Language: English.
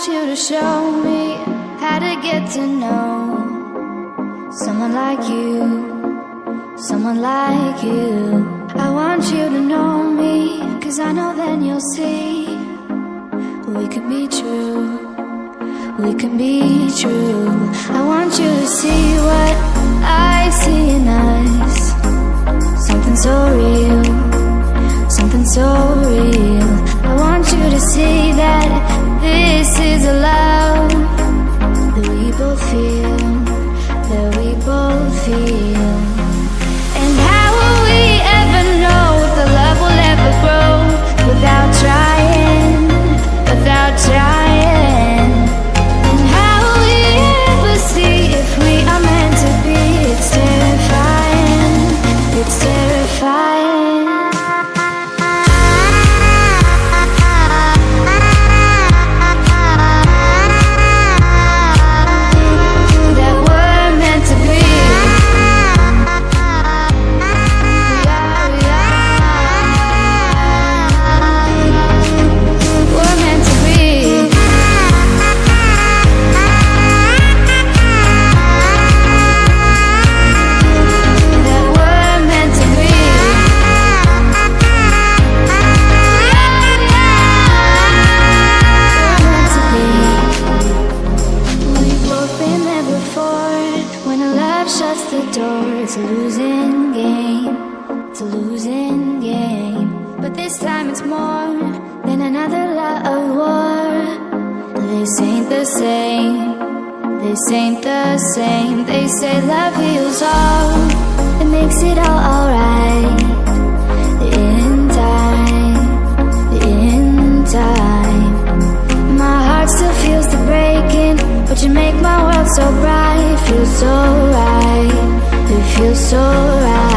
you to show me how to get to know someone like you, someone like you. I want you to know me, 'cause I know then you'll see we could be true, we can be true. I want you to see what I see in us, something so real, something so real. I want you to see that this is a love that we both feel, that we both feel. And how will we ever know if the love will ever grow without trying, without trying? And how will we ever see if we are meant to be? It's terrifying, it's terrifying. It's a losing game, it's a losing game. But this time it's more than another love war. This ain't the same, this ain't the same. They say love heals all, it makes it all alright. In time, in time. My heart still feels the breaking, but you make my world so bright. Feels so right, it feels so right.